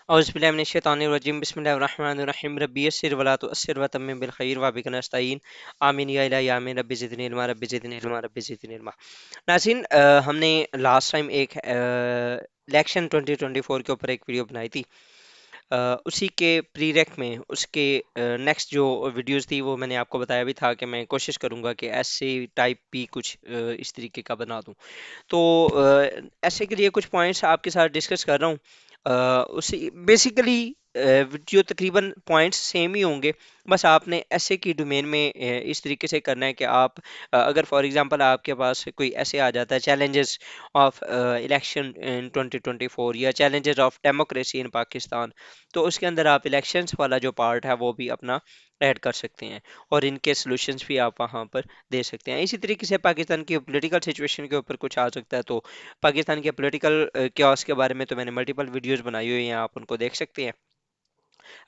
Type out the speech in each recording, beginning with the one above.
اعوذ باللہ من الشیطان الرجیم بسم اللہ الرحمن الرحیم ربی یسر ولا تؤثر وتمم بالخیر وبک نستعین آمین یا الہی آمین رب زدنی علما رب زدنی علما رب زدنی علما۔ ناظرین، ہم نے لاسٹ ٹائم ایک الیکشن 2024 کے اوپر ایک ویڈیو بنائی تھی۔ اسی کے پری ریک میں اس کے نیکسٹ جو ویڈیوز تھی وہ میں نے آپ کو بتایا بھی تھا کہ میں کوشش کروں گا کہ ایسے ٹائپ بھی کچھ اس طریقے کا بنا دوں۔ تو ایسے کے لیے کچھ پوائنٹس آپ کے ساتھ ڈسکس کر رہا ہوں۔ اسی بیسیکلی جو تقریباً پوائنٹس سیم ہی ہوں گے، بس آپ نے ایسے کی ڈومین میں اس طریقے سے کرنا ہے کہ آپ اگر فار ایگزامپل آپ کے پاس کوئی ایسے آ جاتا ہے چیلنجز آف الیکشن ان 2024 یا challenges of democracy in Pakistan, تو اس کے اندر آپ الیکشنز والا جو پارٹ ہے وہ بھی اپنا ایڈ کر سکتے ہیں اور ان کے سلوشنز بھی آپ وہاں پر دے سکتے ہیں۔ اسی طریقے سے پاکستان کی پولیٹیکل سچویشن کے اوپر کچھ آ سکتا ہے، تو پاکستان کے پولیٹیکل کیوس کے بارے میں تو میں نے ملٹیپل ویڈیوز بنائی ہوئی ہیں، آپ ان کو دیکھ سکتے ہیں۔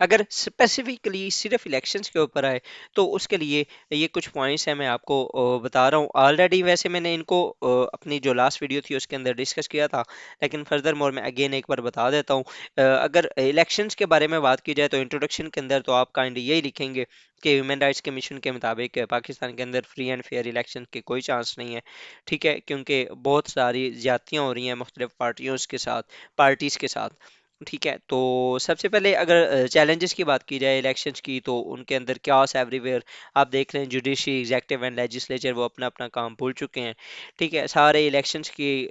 اگر اسپیسیفکلی صرف الیکشنز کے اوپر آئے تو اس کے لیے یہ کچھ پوائنٹس ہیں، میں آپ کو بتا رہا ہوں آلریڈی۔ ویسے میں نے ان کو اپنی جو لاسٹ ویڈیو تھی اس کے اندر ڈسکس کیا تھا، لیکن فردر مور میں اگین ایک بار بتا دیتا ہوں۔ اگر الیکشنز کے بارے میں بات کی جائے تو انٹروڈکشن کے اندر تو آپ کائنڈلی یہی لکھیں گے کہ ہیومن رائٹس کمیشن کے مطابق پاکستان کے اندر فری اینڈ فیئر الیکشن کے کوئی چانس نہیں ہے، ٹھیک ہے، کیونکہ بہت ساری زیادتیاں ہو رہی ہیں مختلف پارٹیز کے ساتھ، ٹھیک ہے۔ تو سب سے پہلے اگر چیلنجز کی بات کی جائے الیکشنز کی، تو ان کے اندر کیاس ایوری ویئر۔ آپ دیکھ رہے ہیں جوڈیشری، ایگزیکٹو اینڈ لیجسلیچر وہ اپنا اپنا کام بھول چکے ہیں، ٹھیک ہے۔ سارے الیکشنز کی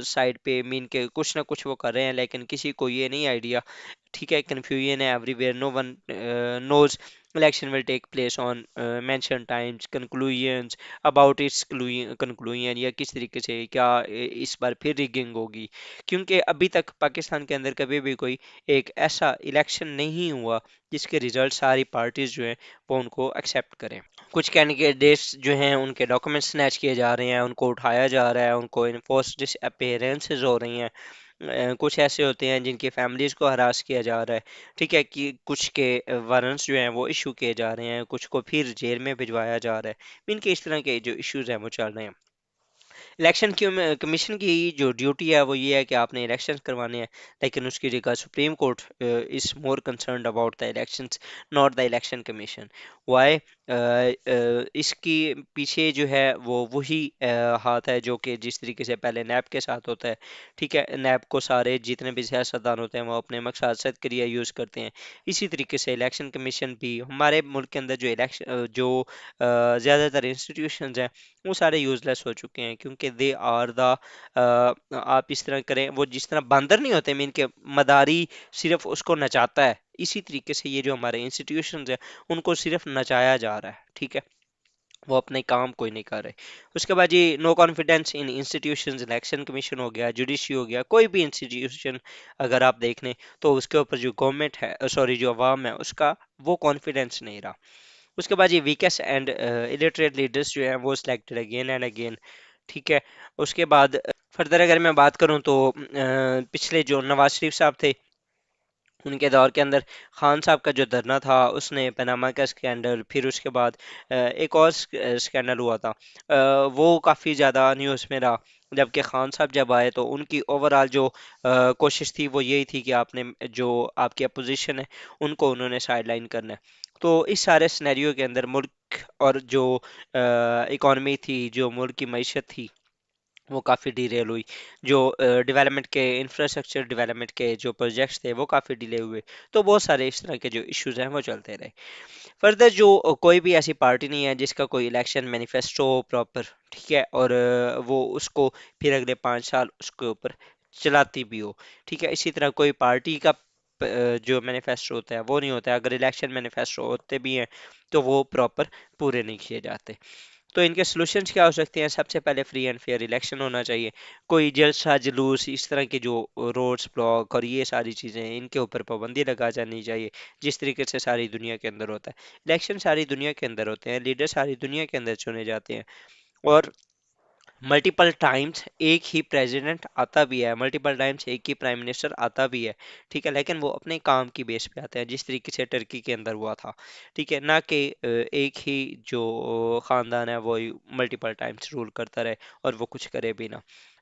سائڈ پہ مین کے کچھ نہ کچھ وہ کر رہے ہیں، لیکن کسی کو یہ نہیں آئیڈیا، ٹھیک ہے، کنفیوژن ہے everywhere, no one knows election will take place on mentioned times conclusions about its conclusion، یا کس طریقے سے کیا اس بار پھر ریگنگ ہوگی، کیونکہ ابھی تک پاکستان کے اندر کبھی بھی کوئی ایک ایسا الیکشن نہیں ہوا جس کے ریزلٹ ساری پارٹیز جو ہیں وہ ان کو ایکسیپٹ کریں۔ کچھ کینڈیڈیٹس جو ہیں ان کے ڈاکومنٹ سنیچ کیے جا رہے ہیں، ان کو اٹھایا جا رہا ہے، ان کو انفورس ڈس اپیرنسز ہو رہی ہیں، کچھ ایسے ہوتے ہیں جن کی فیملیز کو ہراس کیا جا رہا ہے، ٹھیک ہے، کہ کچھ کے وارنٹس جو ہیں وہ ایشو کیے جا رہے ہیں، کچھ کو پھر جیل میں بھجوایا جا رہا ہے، ان کے اس طرح کے جو ایشوز ہیں وہ چل رہے ہیں۔ الیکشن کمیشن کی جو ڈیوٹی ہے وہ یہ ہے کہ آپ نے الیکشن کروانے ہیں، لیکن اس کی جگہ supreme court is more concerned about the elections, not the election commission. Why? اس کی پیچھے جو ہے وہ وہی ہاتھ ہے جو کہ جس طریقے سے پہلے نیب کے ساتھ ہوتا ہے، ٹھیک ہے، نیب کو سارے جتنے بھی سیاستدان ہوتے ہیں وہ اپنے مقصد کے لیے یوز کرتے ہیں، اسی طریقے سے الیکشن کمیشن بھی ہمارے ملک کے اندر جو الیکشن جو زیادہ تر انسٹیٹیوشنز ہیں وہ سارے یوز لیس ہو چکے ہیں، کیونکہ دے آر دا آپ اس طرح کریں، وہ جس طرح باندر نہیں ہوتے مین کے مداری صرف اس کو نچاتا ہے، اسی طریقے سے یہ جو ہمارے انسٹیٹیوشنز ہیں ان کو صرف نچایا جا رہا ہے، ٹھیک ہے، وہ اپنے کام کوئی نہیں کر رہے۔ اس کے بعد یہ no confidence in institutions, election commission ہو گیا، جوڈیشری ہو گیا، کوئی بھی انسٹیٹیوشن اگر آپ دیکھ لیں تو اس کے اوپر جو گورنمنٹ ہے، سوری جو عوام ہے اس کا وہ کانفیڈینس نہیں رہا۔ اس کے بعد یہ ویکسٹ اینڈ الٹریٹ لیڈرز جو ہیں وہ سلیکٹڈ اگین اینڈ اگین، ٹھیک ہے۔ اس کے بعد فردر اگر میں بات کروں تو پچھلے جو نواز شریف صاحب تھے ان کے دور کے اندر خان صاحب کا جو دھرنا تھا، اس نے پاناما کا اسکینڈل، پھر اس کے بعد ایک اور اسکینڈل ہوا تھا، وہ کافی زیادہ نیوز میں رہا، جبکہ خان صاحب جب آئے تو ان کی اوور آل جو کوشش تھی وہ یہی تھی کہ آپ نے جو آپ کی اپوزیشن ہے ان کو انہوں نے سائڈ لائن کرنا ہے۔ تو اس سارے سنیریو کے اندر ملک اور جو اکانومی تھی، جو ملک کی معیشت تھی، وہ کافی ڈیریل ہوئی، جو ڈیولپمنٹ کے انفراسٹرکچر ڈیولپمنٹ کے جو پروجیکٹس تھے وہ کافی ڈیلے ہوئے، تو بہت سارے اس طرح کے جو ایشوز ہیں وہ چلتے رہے۔ فردر جو کوئی بھی ایسی پارٹی نہیں ہے جس کا کوئی الیکشن مینیفیسٹو پراپر، ٹھیک ہے، اور وہ اس کو پھر اگلے 5 سال اس کے اوپر چلاتی بھی ہو، ٹھیک ہے۔ اسی طرح کوئی پارٹی کا جو مینیفیسٹو ہوتا ہے وہ نہیں ہوتا ہے، اگر الیکشن مینیفیسٹو ہوتے بھی ہیں تو وہ پراپر پورے نہیں کیے جاتے۔ تو ان کے سلوشنز کیا ہو سکتے ہیں؟ سب سے پہلے فری اینڈ فیئر الیکشن ہونا چاہیے، کوئی جلسہ جلوس اس طرح کے جو روڈز بلاک اور یہ ساری چیزیں ہیں ان کے اوپر پابندی لگا جانی چاہیے، جس طریقے سے ساری دنیا کے اندر ہوتا ہے۔ الیکشن ساری دنیا کے اندر ہوتے ہیں، لیڈر ساری دنیا کے اندر چنے جاتے ہیں، اور ملٹیپل ٹائمز ایک ہی پریزیڈنٹ آتا بھی ہے، ملٹیپل ٹائمز ایک ہی پرائم منسٹر آتا بھی ہے، ٹھیک ہے، لیکن وہ اپنے کام کی بیس پہ آتے ہیں، جس طریقے سے ٹرکی کے اندر ہوا تھا، ٹھیک ہے، نہ کہ ایک ہی جو خاندان ہے وہ ملٹیپل ٹائمز رول کرتا رہے اور وہ کچھ کرے بھی نہ۔